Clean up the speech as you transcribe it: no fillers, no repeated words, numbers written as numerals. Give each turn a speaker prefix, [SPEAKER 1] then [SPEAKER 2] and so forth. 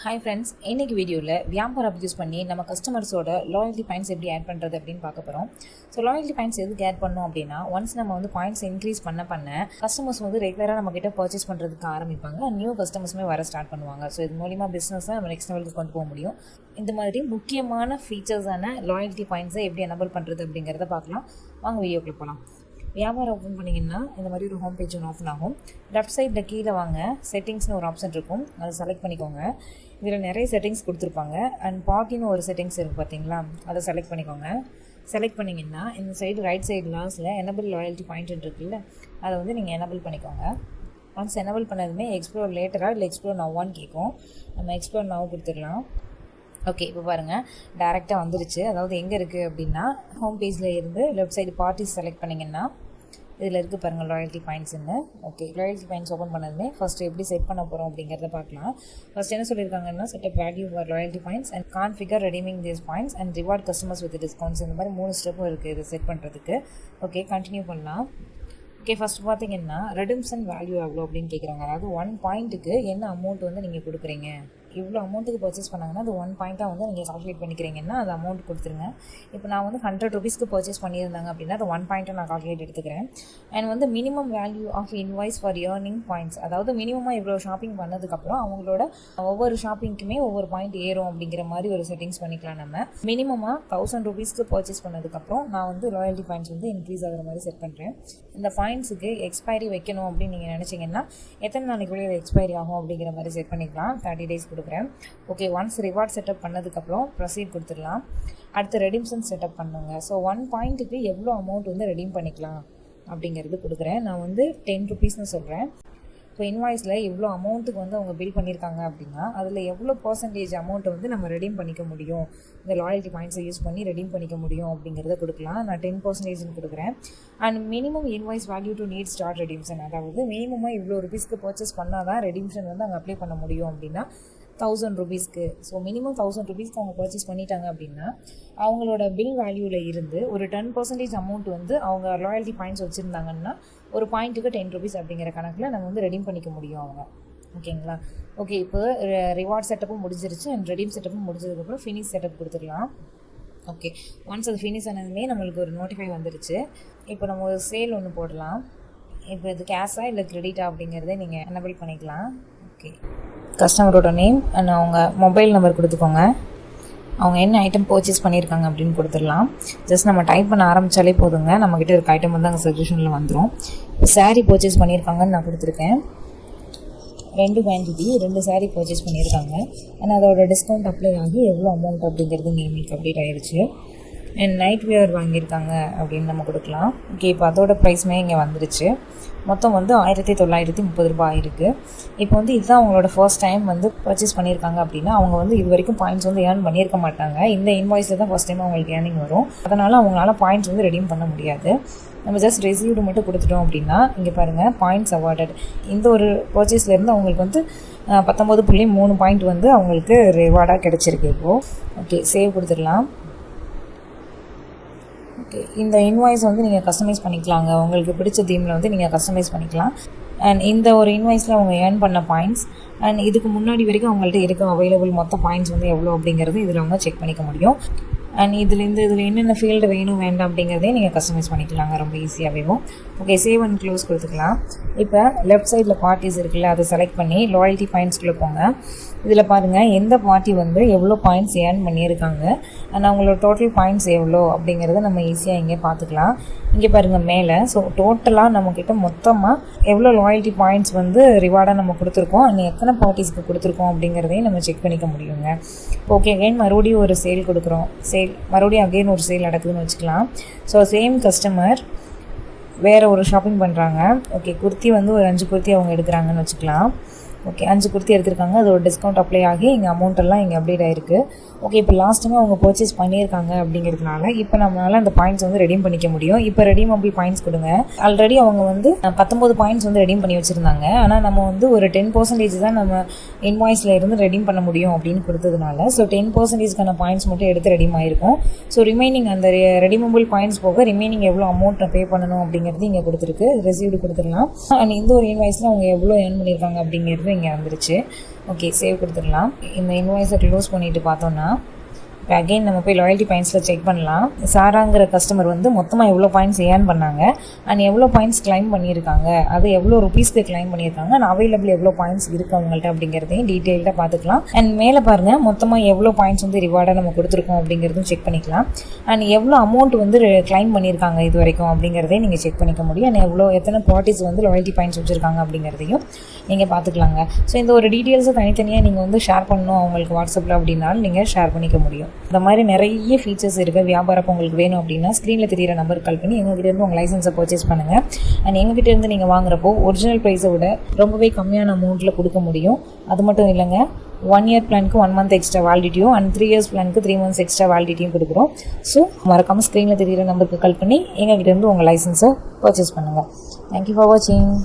[SPEAKER 1] Hi friends, இன்றைக்கி வீடியோவில் வியாபாரம் ஆப் யூஸ் பண்ணி நம்ம கஸ்டமர்ஸோட லாயல்ட்டி பாயிண்ட்ஸ் எப்படி ஆட் பண்ணுறது அப்படின்னு பார்க்க போகிறோம். ஸோ லாயல்ட்டி பாயிண்ட்ஸ் எதுக்கு ஆட் பண்ணோம் அப்படின்னா, ஒன்ஸ் நம்ம வந்து பாயிண்ட்ஸ் இன்க்ரீஸ் பண்ண கஸ்டமர்ஸ் வந்து ரெகுலராக நம்மக்கிட்ட பர்ச்சேஸ் பண்ணுறதுக்கு ஆரம்பிப்பாங்க. நியூ கஸ்டமர்ஸுமே வர ஸ்டார்ட் பண்ணுவாங்க. ஸோ இது மூலிமா பிஸ்னஸை நம்ம நெக்ஸ்ட் லெவலுக்கு கொண்டு போக முடியும். இந்த மாதிரி முக்கியமான ஃபீச்சர்ஸான லாயல்ட்டி பாயிண்ட்ஸை எப்படி எனபிள் பண்ணுறது அப்படிங்கிறத பார்க்கலாம். வாங்க வீடியோக்குள்ளே போகலாம். வியாபாரம் ஓப்பன் பண்ணிங்கன்னா இந்த மாதிரி ஒரு ஹோம் பேஜ் ஒன்று ஓப்பன் ஆகும். லெஃப்ட் சைடில் கீழே வாங்க, செட்டிங்ஸ்னு ஒரு ஆப்ஷன் இருக்கும், அதை செலக்ட் பண்ணிக்கோங்க. இதில் நிறைய செட்டிங்ஸ் கொடுத்துருப்பாங்க. அண்ட் பார்ட்டின்னு ஒரு செட்டிங்ஸ் இருக்குது பார்த்தீங்களா, அதை செலக்ட் பண்ணிக்கோங்க. செலக்ட் பண்ணிங்கன்னா இந்த சைடு ரைட் சைடு லாஸ்ட்டில் எனபிள் லாயல்ட்டி பாயிண்ட் இருக்குல்ல, அதை வந்து நீங்கள் எனபிள் பண்ணிக்கோங்க. ஒன்ஸ் எனபிள் பண்ணதுமே எக்ஸ்ப்ளோர் லேட்டராக இல்லை எக்ஸ்ப்ளோர் நவ்வான்னு கேட்கும். நம்ம எக்ஸ்ப்ளோர் நவ் கொடுத்துடலாம். ஓகே, இப்போ பாருங்கள் டேரெக்டாக வந்துருச்சு. அதாவது எங்கே இருக்குது அப்படின்னா, ஹோம் பேஜில் இருந்து லெஃப்ட் சைடு பார்ட்டிஸ் செலக்ட் பண்ணிங்கன்னா இதில் இருக்குது பாருங்கள் லாயல்ட்டி பாயிண்ட்ஸ்ன்னு. ஓகே, லாயல்ட்டி பாயிண்ட்ஸ் ஓப்பன் பண்ணதுமே ஃபஸ்ட்டு எப்படி செட் பண்ண போகிறோம் அப்படிங்கிறத பார்க்கலாம். ஃபஸ்ட் என்ன சொல்லியிருக்காங்கன்னா, setup value for loyalty points and configure redeeming these points and reward customers with discounts. இந்த மாதிரி 3 ஸ்டெப்பும் இருக்குது இது செட் பண்ணுறதுக்கு. ஓகே, கண்டினியூ பண்ணலாம். ஓகே, ஃபஸ்ட் பார்த்தீங்கன்னா ரெடிம்ஷன் வேல்யூ எவ்வளோ அப்படின்னு கேட்குறாங்க. அதாவது 1 பாயிண்ட்டுக்கு என்ன அமௌண்ட் வந்து நீங்கள் கொடுக்குறீங்க. இவ்வளோ அமௌண்ட்டுக்கு பர்ச்சேஸ் பண்ணாங்கன்னா அது 1 பாயிண்ட்டாக வந்து நீங்கள் கால்குலேட் பண்ணிக்கிறீங்கன்னா அது அமௌண்ட் கொடுத்துருங்க. இப்போ நான் வந்து 100 ருபீஸ்க்கு பர்ச்சேஸ் பண்ணியிருந்தாங்க அப்படின்னா அது 1 பாயிண்ட்டை நான் கால்குலேட் எடுத்துக்கிறேன். அண்ட் வந்து minimum value of invoice for earning points. அதாவது மினிமமாக இவ்வளோ ஷாப்பிங் பண்ணதுக்கப்புறம் அவங்களோட ஒவ்வொரு ஷாப்பிங்க்குமே ஒவ்வொரு பாயிண்ட் ஏறும் அப்படிங்கிற மாதிரி ஒரு செட்டிங்ஸ் பண்ணிக்கலாம். நம்ம மினிமமாக 1000 ருபீஸ்க்கு பர்ச்சேஸ் பண்ணதுக்கப்புறம் நான் வந்து லாயல்ட்டி பாயிண்ட்ஸ் வந்து இன்க்ரீஸ் ஆகிற மாதிரி செட் பண்ணுறேன். இந்த பாயிண்ட்ஸுக்கு எக்ஸ்பைரி வைக்கணும் அப்படின்னு நீங்கள் நினச்சிங்கன்னா எத்தனை நாளைக்குள்ளே இது எக்ஸ்பைரி ஆகும் அப்படிங்கிற மாதிரி செட் பண்ணிக்கலாம். 30 டேஸ் கொடுக்குறேன். ஓகே, ஒன்ஸ் ரிவார்ட் செட்டப் பண்ணதுக்கப்புறம் ப்ரொசீட் கொடுத்துடலாம். அடுத்து ரெடிம்ஷன் செட்டப் பண்ணுங்க. ஸோ 1 பாயிண்ட்டுக்கு எவ்வளோ அமௌண்ட் வந்து ரெடீம் பண்ணிக்கலாம் அப்படிங்கிறது கொடுக்குறேன். நான் வந்து 10 ருபீஸ்னு சொல்கிறேன். இப்போ இன்வாய்ஸில் எவ்வளோ அமௌண்ட்டுக்கு வந்து அவங்க பில் பண்ணியிருக்காங்க அப்படின்னா அதில் எவ்வளோ பர்சன்டேஜ் அமௌண்ட்டை வந்து நம்ம ரெடீம் பண்ணிக்க முடியும், இந்த லாயல்ட்டி பாயிண்ட்ஸை யூஸ் பண்ணி ரெடீம் பண்ணிக்க முடியும் அப்படிங்கிறத கொடுக்கலாம். நான் 10% கொடுக்குறேன். And minimum invoice value to need start redemption. அதாவது மினிமமாக இவ்வளோ ருபீஸ்க்கு பர்ச்சேஸ் பண்ணால் தான் ரெடீம்ஷன் வந்து அங்கே அப்ளை பண்ண முடியும் அப்படின்னா 1000 ருபீஸ்க்கு. ஸோ மினிமம் 1000 ருபீஸ்க்கு அவங்க பர்ச்சேஸ் பண்ணிட்டாங்க அப்படின்னா அவங்களோட பில் வேல்யூவில் இருந்து ஒரு 10% அமௌண்ட் வந்து அவங்க லாயல்ட்டி பாயிண்ட்ஸ் வச்சுருந்தாங்கன்னா ஒரு பாயிண்ட்டுக்கு 10 ருபீஸ் அப்படிங்கிற கணக்கில் நம்ம வந்து ரெடீம் பண்ணிக்க முடியும் அவங்க. ஓகேங்களா? ஓகே, இப்போ ரிவார்ட் செட்டப்பும் முடிஞ்சிருச்சு அண்ட் ரெடீம் செட்டப்பும் முடிஞ்சதுக்கப்புறம் ஃபினிஷ் செட்டப் கொடுத்துடலாம். ஓகே, ஒன்ஸ் அது ஃபினிஷ் ஆனதுமே நம்மளுக்கு ஒரு நோட்டிஃபை வந்துருச்சு. இப்போ நம்ம ஒரு சேல் ஒன்று போடலாம். இப்போ இது கேஷா இல்லை கிரெடிட்டா அப்படிங்கிறத நீங்கள் எனபிள் பண்ணிக்கலாம். ஓகே, கஸ்டமரோட நேம் அண்ட் அவங்க மொபைல் நம்பர் கொடுத்துக்கோங்க. அவங்க என்ன ஐட்டம் பர்ச்சேஸ் பண்ணியிருக்காங்க அப்படின்னு கொடுத்துடலாம். ஜஸ்ட் நம்ம டைப் பண்ண ஆரம்பித்தாலே போதுங்க, நம்மக்கிட்ட இருக்க ஐட்டம் வந்து அங்கே சஜஷனில் வந்துடும். இப்போ சாரீ பர்ச்சேஸ் பண்ணியிருக்காங்கன்னு நான் கொடுத்துருக்கேன். 2 குவான்டிட்டி 2 சாரீ பர்ச்சேஸ் பண்ணியிருக்காங்க. ஆனால் அதோட டிஸ்கவுண்ட் அப்ளை ஆகி எவ்வளோ அமௌண்ட் அப்படிங்கிறது இங்கே எங்களுக்கு அப்டேட் ஆகிடுச்சு. அண்ட் நைட் வியர் வாங்கியிருக்காங்க அப்படின்னு நம்ம கொடுக்கலாம். ஓகே, இப்போ அதோட ப்ரைஸுமே இங்கே வந்துருச்சு. மொத்தம் வந்து 1930 ரூபாய் ஆயிருக்கு. இப்போ வந்து இதுதான் அவங்களோட ஃபர்ஸ்ட் டைம் வந்து பர்ச்சேஸ் பண்ணியிருக்காங்க அப்படின்னா அவங்க வந்து இது வரைக்கும் பாயிண்ட்ஸ் வந்து ஏர்ன் பண்ணியிருக்க மாட்டாங்க. இந்த இன்வாய்ஸில் தான் ஃபர்ஸ்ட் டைம் அவங்களுக்கு ஏர்னிங் வரும். அதனால் அவங்களால பாயிண்ட்ஸ் வந்து ரெடீம் பண்ண முடியாது. நம்ம ஜஸ்ட் ரிசீவ்டு மட்டும் கொடுத்துட்டோம் அப்படின்னா இங்கே பாருங்கள் பாயிண்ட்ஸ் அவார்டட். இந்த ஒரு பர்ச்சேஸ்லேருந்து அவங்களுக்கு வந்து 19.3 பாயிண்ட் வந்து அவங்களுக்கு ரிவார்டாக கிடச்சிருக்கு இப்போது. ஓகே, சேவ் கொடுத்துடலாம். ஓகே, இந்த இன்வாய்ஸ் வந்து நீங்கள் கஸ்டமைஸ் பண்ணிக்கலாங்க. உங்களுக்கு பிடிச்ச தீமில் வந்து நீங்கள் கஸ்டமைஸ் பண்ணிக்கலாம். அண்ட் இந்த ஒரு இன்வாய்ஸில் அவங்க ஏர்ன் பண்ண பாயிண்ட்ஸ் அண்ட் இதுக்கு முன்னாடி வரைக்கும் அவங்கள்ட்ட இருக்க அவைலபிள் மொத்த பாயிண்ட்ஸ் வந்து எவ்வளோ அப்படிங்கிறது இதில் அவங்க செக் பண்ணிக்க முடியும். அண்ட் இதில் என்னென்ன ஃபீல்டு வேணும் வேண்டாம் அப்படிங்கிறதே நீங்கள் கஸ்டமைஸ் பண்ணிக்கலாங்க ரொம்ப ஈஸியாகவே. ஓகே, சேவ் அண்ட் க்ளோஸ் கொடுத்துக்கலாம். இப்போ லெஃப்ட் சைடில் பார்ட்டிஸ் இருக்குல்ல, அதை செலக்ட் பண்ணி லாயல்ட்டி பாயிண்ட்ஸ்குள்ளே போங்க. இதில் பாருங்கள் எந்த பார்ட்டி வந்து எவ்வளோ பாயிண்ட்ஸ் ஏர்ன் பண்ணியிருக்காங்க அண்ட் அவங்களோட டோட்டல் பாயிண்ட்ஸ் எவ்வளோ அப்படிங்கிறத நம்ம ஈஸியாக இங்கே பார்த்துக்கலாம். இங்கே பாருங்கள் மேலே. ஸோ டோட்டலாக நம்மக்கிட்ட மொத்தமாக எவ்வளோ லாயல்ட்டி பாயிண்ட்ஸ் வந்து ரிவார்டாக நம்ம கொடுத்துருக்கோம் அண்ட் எத்தனை பார்ட்டிஸ்க்கு கொடுத்துருக்கோம் அப்படிங்கிறதையும் நம்ம செக் பண்ணிக்க முடியுங்க. ஓகே, அகைன் மறுபடியும் ஒரு சேல் கொடுக்குறோம். மறுபடியும் அகைன் ஒரு சேல் நடக்குதுன்னு வச்சுக்கலாம். ஸோ சேம் கஸ்டமர் வேறு ஒரு ஷாப்பிங் பண்ணுறாங்க. ஓகே, குர்த்தி வந்து ஒரு 5 குர்த்தி அவங்க எடுக்கிறாங்கன்னு வச்சுக்கலாம். ஓகே, 5 குர்த்தி எடுத்திருக்காங்க. அது ஒரு டிஸ்கவுண்ட் அப்ளை ஆகி இங்கே அமௌண்ட்டெல்லாம் இங்கே அப்டேட் ஆகிருக்கு. ஓகே, இப்போ லாஸ்ட் டைம் அவங்க பர்ச்சேஸ் பண்ணியிருக்காங்க அப்படிங்கிறதுனால இப்போ நம்மளால் அந்த பாயிண்ட்ஸ் வந்து ரெடீம் பண்ணிக்க முடியும். இப்போ ரெடீமபிள் பாயிண்ட்ஸ் கொடுங்க. ஆல்ரெடி அவங்க வந்து 19 பாயிண்ட்ஸ் வந்து ரெடீம் பண்ணி வச்சுருந்தாங்க. ஆனால் நம்ம வந்து ஒரு 10% தான் நம்ம இன்வாய்ஸில் இருந்து ரெடீம் பண்ண முடியும் அப்படின்னு கொடுத்ததுனால ஸோ 10%க்கான பாயிண்ட்ஸ் மட்டும் எடுத்து ரெடீம் ஆகிருக்கும். ஸோ ரிமைனிங் அந்த ரெடீமபிள் பாயிண்ட்ஸ் போக ரிமைனிங் எவ்வளோ அமௌண்ட் பே பண்ணணும் அப்படிங்கிறது இங்கே கொடுத்துருக்கு. ரிசீவ்டு கொடுத்துடலாம். அண்ட் இந்த ஒரு இன்வாய்ஸில் அவங்க எவ்வளோ ஏர்ன் பண்ணியிருக்காங்க அப்படிங்கிறது அப்படிங்கிறது இங்கே வந்துருச்சு. ஓகே, சேவ் கொடுத்துடலாம். இந்த இன்வாய்ஸை க்ளோஸ் பண்ணிவிட்டு பார்த்தோன்னா இப்போ அகெயின் நம்ம போய் லாயல்ட்டி பாயிண்ட்ஸில் செக் பண்ணலாம். சாராங்கிற கஸ்டமர் வந்து மொத்தமாக எவ்வளோ பாயிண்ட்ஸ் ஏர்ன் பண்ணாங்க அண்ட் எவ்வளோ பாயிண்ட்ஸ் கிளைம் பண்ணியிருக்காங்க, அது எவ்வளோ ருபீஸ்க்கு கிளைம் பண்ணியிருக்காங்க அண்ட் அவைலபிள் எவ்வளோ பாயிண்ட்ஸ் இருக்குது அவங்கள்ட்ட அப்படிங்கிறதையும் டீட்டெயில்டாக பார்த்துக்கலாம். அண்ட் மேலே பாருங்கள் மொத்தமாக எவ்வளோ பாயிண்ட்ஸ் வந்து ரிவார்டாக நம்ம கொடுத்துருக்கோம் அப்படிங்கிறதும் செக் பண்ணிக்கலாம். அண்ட் எவ்வளோ அமௌண்ட் வந்து கிளைம் பண்ணியிருக்காங்க இது வரைக்கும் அப்படிங்கிறதையும் நீங்கள் செக் பண்ணிக்க முடியும். அண்ட் எத்தனை பார்ட்டிஸ் வந்து லாயல்ட்டி பாயிண்ட்ஸ் வச்சுருக்காங்க அப்படிங்கிறதையும் நீங்கள் பார்த்துக்கலாங்க. ஸோ இந்த ஒரு டீட்டெயில்ஸை தனித்தனியாக நீங்கள் வந்து ஷேர் பண்ணணும் அவங்களுக்கு வாட்ஸ்அப்பில் அப்படின்னாலும் நீங்கள் ஷேர் பண்ணிக்க முடியும். இந்த மாதிரி நிறைய ஃபீச்சர்ஸ் இருக்குது. வியாபாரம் உங்களுக்கு வேணும் அப்படின்னா ஸ்க்ரீனில் தெரியிற நம்பருக்கு கால் பண்ணி எங்ககிட்டேருந்து உங்கள் லைசன்ஸை பர்ச்சேஸ் பண்ணுங்கள். அண்ட் எங்ககிட்டேருந்து நீங்கள் வாங்குறப்போ ஒரிஜினல் ப்ரைஸை விட ரொம்பவே கம்மியான அமௌண்ட்டில் கொடுக்க முடியும். அது மட்டும் இல்லைங்க, 1 year பிளானுக்கு 1 month எக்ஸ்ட்ரா வேலிடிட்டியும் அண்ட் 3 years பிளானுக்கு 3 months எக்ஸ்ட்ரா வேலிடிட்டியும் கொடுக்குறோம். ஸோ மறக்காமல் ஸ்க்ரீனில் தெரியிற நம்பருக்கு கால் பண்ணி எங்ககிட்டேருந்து உங்கள் லைசன்ஸை பர்ச்சேஸ் பண்ணுங்கள். தேங்க்யூ ஃபார் வாட்சிங்.